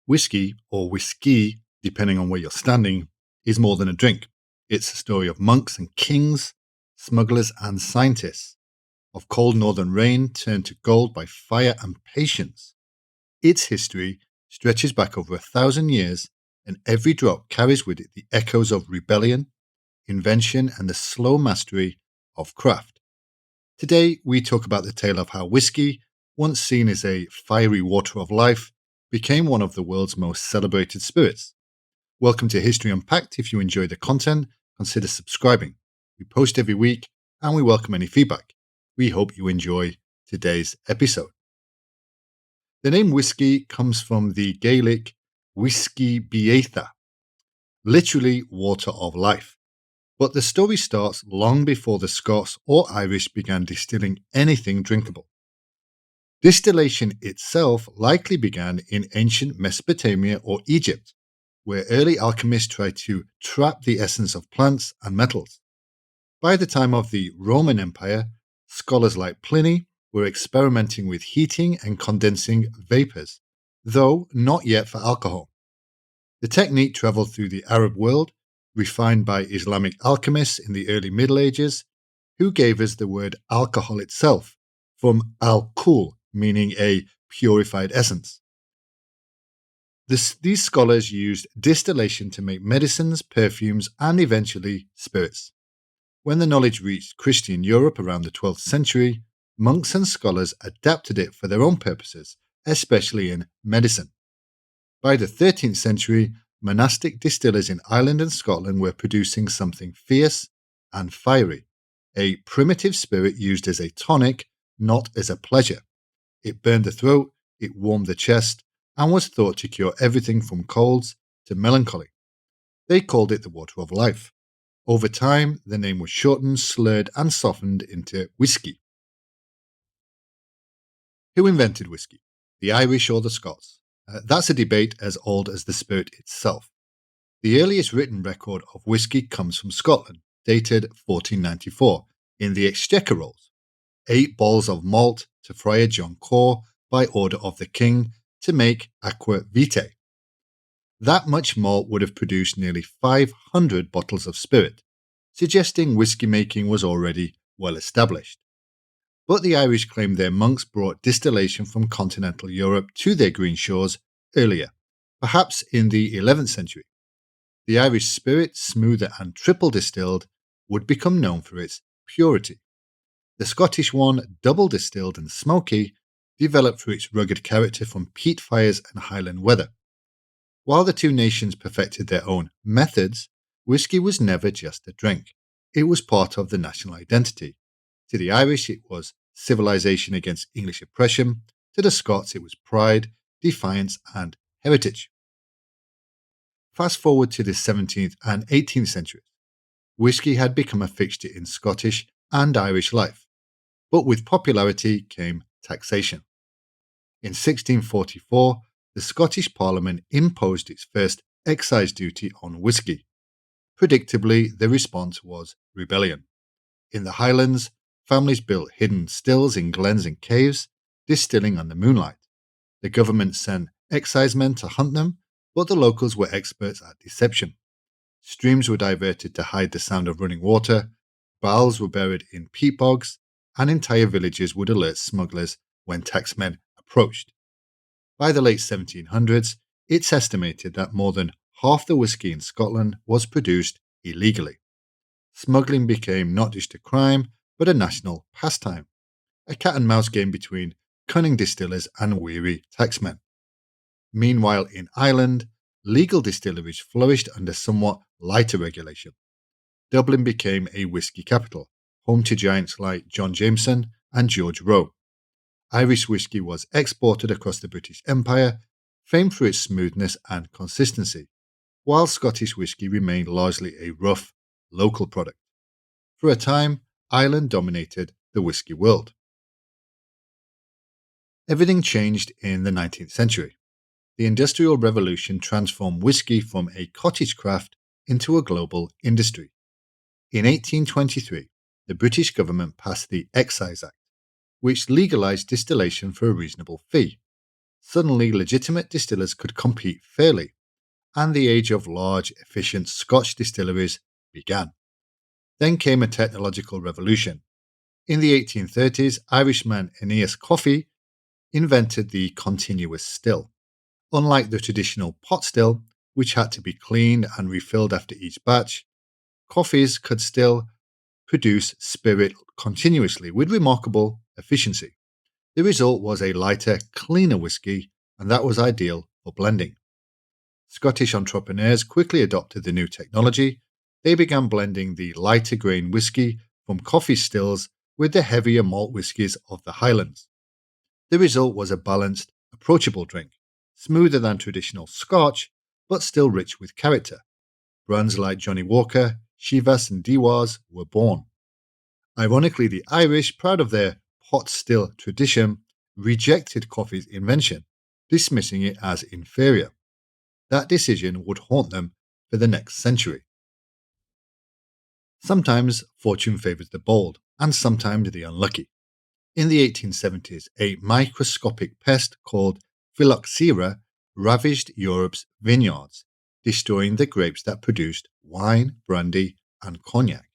Whiskey, or whisky, depending on where you're standing, is more than a drink. It's a story of monks and kings, smugglers and scientists, of cold northern rain turned to gold by fire and patience. Its history stretches back over 1,000 years, and every drop carries with it the echoes of rebellion, invention, and the slow mastery of craft. Today, we talk about the tale of how whiskey, once seen as a fiery water of life, became one of the world's most celebrated spirits. Welcome to History Unpacked. If you enjoy the content, consider subscribing. We post every week and we welcome any feedback. We hope you enjoy today's episode. The name whiskey comes from the Gaelic whisky beatha, literally water of life. But the story starts long before the Scots or Irish began distilling anything drinkable. Distillation itself likely began in ancient Mesopotamia or Egypt, where early alchemists tried to trap the essence of plants and metals. By the time of the Roman Empire, scholars like Pliny were experimenting with heating and condensing vapors, though not yet for alcohol. The technique traveled through the Arab world, refined by Islamic alchemists in the early Middle Ages, who gave us the word alcohol itself, from al-kul, meaning a purified essence. These scholars used distillation to make medicines, perfumes, and eventually spirits. When the knowledge reached Christian Europe around the 12th century, monks and scholars adapted it for their own purposes, especially in medicine. By the 13th century, monastic distillers in Ireland and Scotland were producing something fierce and fiery, a primitive spirit used as a tonic, not as a pleasure. It burned the throat, it warmed the chest, and was thought to cure everything from colds to melancholy. They called it the water of life. Over time, the name was shortened, slurred, and softened into whiskey. Who invented whiskey? The Irish or the Scots? That's a debate as old as the spirit itself. The earliest written record of whiskey comes from Scotland, dated 1494, in the Exchequer Rolls. 8 balls of malt to Friar John Core by order of the king to make aqua vitae. That much malt would have produced nearly 500 bottles of spirit, suggesting whiskey making was already well established. But the Irish claimed their monks brought distillation from continental Europe to their green shores earlier, perhaps in the 11th century. The Irish spirit, smoother and triple distilled, would become known for its purity. The Scottish one, double distilled and smoky, developed for its rugged character from peat fires and highland weather. While the two nations perfected their own methods, whiskey was never just a drink. It was part of the national identity. To the Irish, it was civilization against English oppression. To the Scots, it was pride, defiance, and heritage. Fast forward to the 17th and 18th centuries. Whiskey had become a fixture in Scottish and Irish life, but with popularity came taxation. In 1644, the Scottish Parliament imposed its first excise duty on whiskey. Predictably, the response was rebellion. In the Highlands, families built hidden stills in glens and caves, distilling under moonlight. The government sent excisemen to hunt them, but the locals were experts at deception. Streams were diverted to hide the sound of running water, barrels were buried in peat bogs, and entire villages would alert smugglers when taxmen approached. By the late 1700s, it's estimated that more than half the whiskey in Scotland was produced illegally. Smuggling became not just a crime, but a national pastime, a cat-and-mouse game between cunning distillers and weary taxmen. Meanwhile, in Ireland, legal distilleries flourished under somewhat lighter regulation. Dublin became a whiskey capital, home to giants like John Jameson and George Roe. Irish whiskey was exported across the British Empire, famed for its smoothness and consistency, while Scottish whiskey remained largely a rough, local product. For a time, Ireland dominated the whiskey world. Everything changed in the 19th century. The Industrial Revolution transformed whiskey from a cottage craft into a global industry. In 1823, the British government passed the Excise Act, which legalized distillation for a reasonable fee. Suddenly, legitimate distillers could compete fairly, and the age of large, efficient Scotch distilleries began. Then came a technological revolution. In the 1830s, Irishman Aeneas Coffey invented the continuous still. Unlike the traditional pot still, which had to be cleaned and refilled after each batch, coffees could still produce spirit continuously with remarkable efficiency. The result was a lighter, cleaner whisky, and that was ideal for blending. Scottish entrepreneurs quickly adopted the new technology. They began blending the lighter grain whisky from coffee stills with the heavier malt whiskies of the Highlands. The result was a balanced, approachable drink, smoother than traditional Scotch, but still rich with character. Brands like Johnnie Walker, Chivas, and Dewar's were born. Ironically, the Irish, proud of their pot still tradition, rejected coffee's invention, dismissing it as inferior. That decision would haunt them for the next century. Sometimes fortune favors the bold, and sometimes the unlucky. In the 1870s, a microscopic pest called phylloxera ravaged Europe's vineyards, destroying the grapes that produced wine, brandy, and cognac.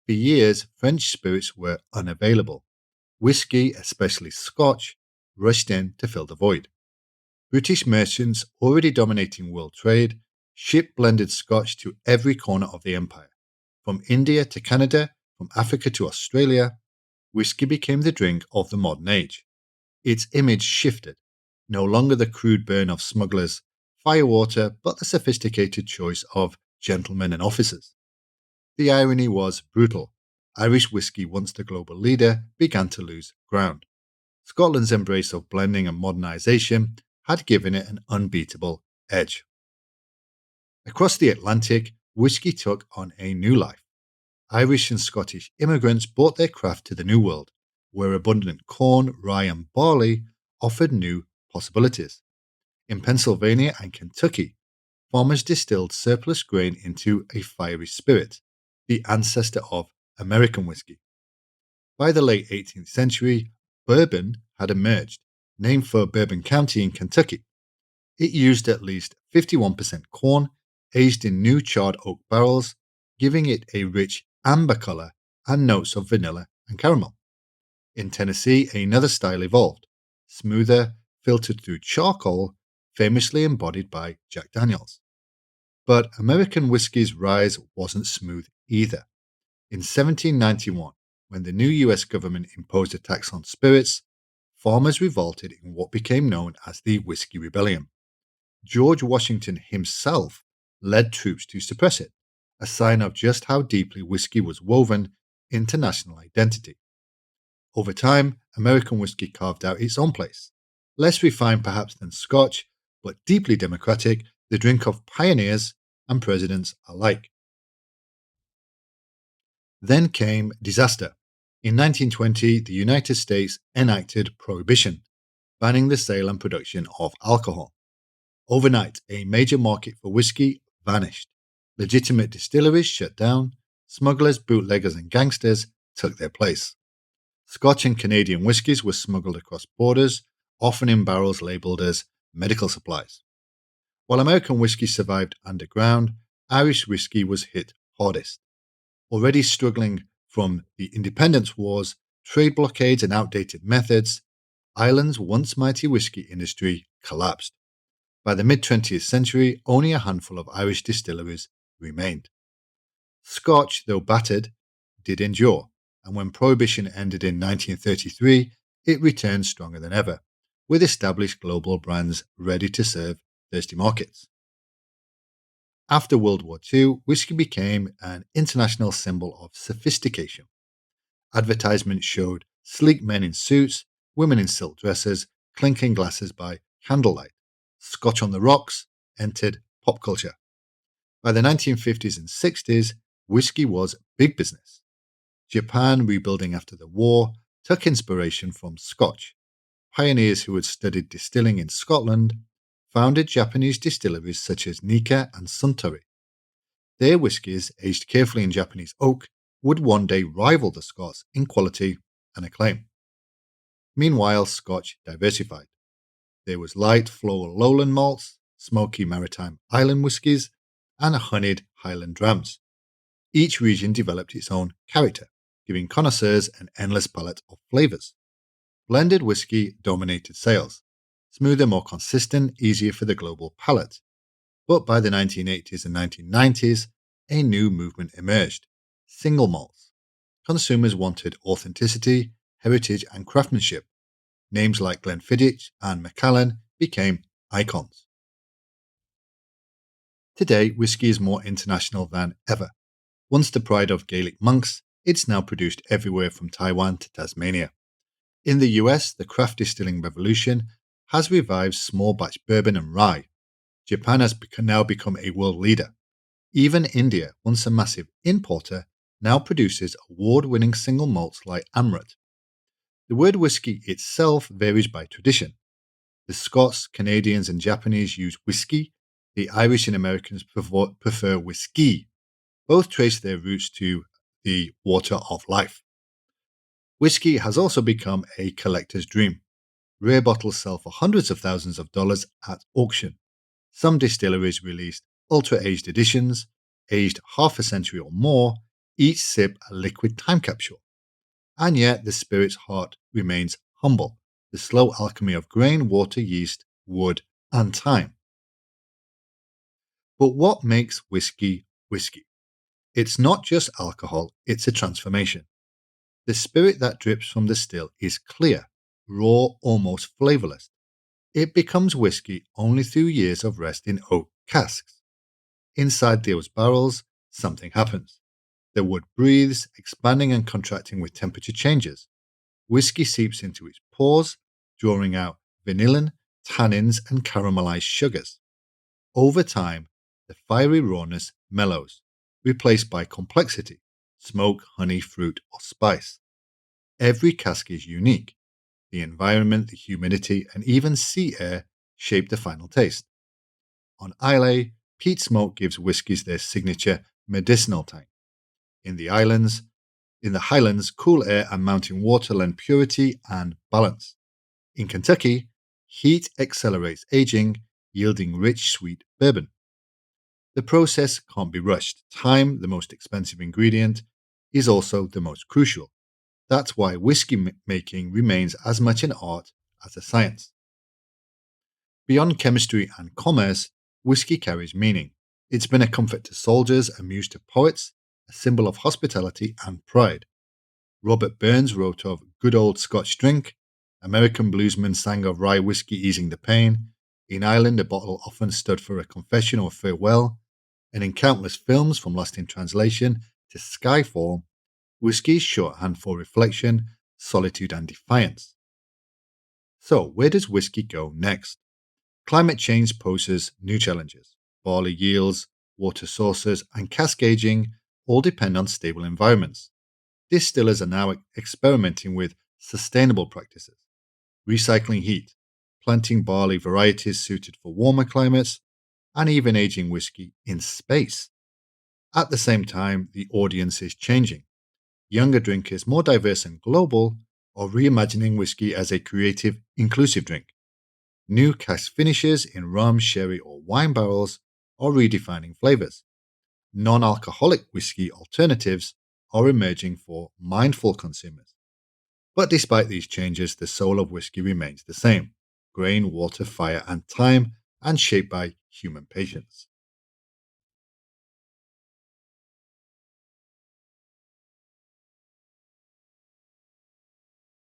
For years, French spirits were unavailable. Whisky, especially Scotch, rushed in to fill the void. British merchants, already dominating world trade, shipped blended Scotch to every corner of the empire. From India to Canada, from Africa to Australia, whisky became the drink of the modern age. Its image shifted, no longer the crude burn of smugglers, firewater, but the sophisticated choice of gentlemen and officers. The irony was brutal. Irish whisky, once the global leader, began to lose ground. Scotland's embrace of blending and modernisation had given it an unbeatable edge. Across the Atlantic, whisky took on a new life. Irish and Scottish immigrants brought their craft to the New World, where abundant corn, rye, and barley offered new possibilities. In Pennsylvania and Kentucky, farmers distilled surplus grain into a fiery spirit, the ancestor of American whiskey. By the late 18th century, bourbon had emerged, named for Bourbon County in Kentucky. It used at least 51% corn, aged in new charred oak barrels, giving it a rich amber color and notes of vanilla and caramel. In Tennessee, another style evolved, smoother, filtered through charcoal, famously embodied by Jack Daniels. But American whiskey's rise wasn't smooth either. In 1791, when the new US government imposed a tax on spirits, farmers revolted in what became known as the Whiskey Rebellion. George Washington himself led troops to suppress it, a sign of just how deeply whiskey was woven into national identity. Over time, American whiskey carved out its own place. Less refined perhaps than Scotch, but deeply democratic, the drink of pioneers and presidents alike. Then came disaster. In 1920, the United States enacted prohibition, banning the sale and production of alcohol. Overnight, a major market for whiskey vanished. Legitimate distilleries shut down. Smugglers, bootleggers, and gangsters took their place. Scotch and Canadian whiskies were smuggled across borders, often in barrels labelled as medical supplies. While American whiskey survived underground, Irish whiskey was hit hardest. Already struggling from the independence wars, trade blockades, and outdated methods, Ireland's once mighty whiskey industry collapsed. By the mid 20th century, only a handful of Irish distilleries remained. Scotch, though battered, did endure, and when Prohibition ended in 1933, it returned stronger than ever, with established global brands ready to serve thirsty markets. After World War II, whiskey became an international symbol of sophistication. Advertisements showed sleek men in suits, women in silk dresses, clinking glasses by candlelight. Scotch on the rocks entered pop culture. By the 1950s and 60s, whiskey was big business. Japan, rebuilding after the war, took inspiration from Scotch. Pioneers who had studied distilling in Scotland founded Japanese distilleries such as Nikka and Suntory. Their whiskies, aged carefully in Japanese oak, would one day rival the Scots in quality and acclaim. Meanwhile, Scotch diversified. There was light floral lowland malts, smoky maritime island whiskies, and honeyed highland drams. Each region developed its own character, giving connoisseurs an endless palette of flavors. Blended whiskey dominated sales, smoother, more consistent, easier for the global palate. But by the 1980s and 1990s, a new movement emerged: single malts. Consumers wanted authenticity, heritage, and craftsmanship. Names like Glenfiddich and Macallan became icons. Today, whiskey is more international than ever. Once the pride of Gaelic monks, it's now produced everywhere from Taiwan to Tasmania. In the US, the craft distilling revolution has revived small batch bourbon and rye. Japan has now become a world leader. Even India, once a massive importer, now produces award-winning single malts like Amrut. The word whiskey itself varies by tradition. The Scots, Canadians, and Japanese use whiskey. The Irish and Americans prefer whiskey. Both trace their roots to the water of life. Whiskey has also become a collector's dream. Rare bottles sell for hundreds of thousands of dollars at auction. Some distilleries released ultra-aged editions, aged half a century or more, each sip a liquid time capsule. And yet the spirit's heart remains humble: the slow alchemy of grain, water, yeast, wood, and time. But what makes whiskey whiskey? It's not just alcohol, it's a transformation. The spirit that drips from the still is clear, raw, almost flavorless. It becomes whiskey only through years of rest in oak casks. Inside those barrels, something happens. The wood breathes, expanding and contracting with temperature changes. Whiskey seeps into its pores, drawing out vanillin, tannins, and caramelized sugars. Over time, the fiery rawness mellows, replaced by complexity: smoke, honey, fruit, or spice. Every cask is unique. The environment, the humidity, and even sea air shape the final taste. On Islay, peat smoke gives whiskies their signature medicinal tang. In the Highlands, cool air and mountain water lend purity and balance. In Kentucky, heat accelerates aging, yielding rich, sweet bourbon. The process can't be rushed. Time, the most expensive ingredient, is also the most crucial. That's why whiskey making remains as much an art as a science. Beyond chemistry and commerce, whiskey carries meaning. It's been a comfort to soldiers, a muse to poets, a symbol of hospitality and pride. Robert Burns wrote of good old Scotch drink. American bluesmen sang of rye whiskey easing the pain. In Ireland, a bottle often stood for a confession or farewell. And in countless films, from Lost in Translation to Skyfall, whiskey is shorthand for reflection, solitude, and defiance. So, where does whiskey go next? Climate change poses new challenges. Barley yields, water sources, and cask aging all depend on stable environments. Distillers are now experimenting with sustainable practices: recycling heat, planting barley varieties suited for warmer climates, and even aging whiskey in space. At the same time, the audience is changing. Younger drinkers, more diverse and global, are reimagining whiskey as a creative, inclusive drink. New cask finishes in rum, sherry, or wine barrels are redefining flavors. Non-alcoholic whiskey alternatives are emerging for mindful consumers. But despite these changes, the soul of whiskey remains the same: grain, water, fire, and time, and shaped by human patience.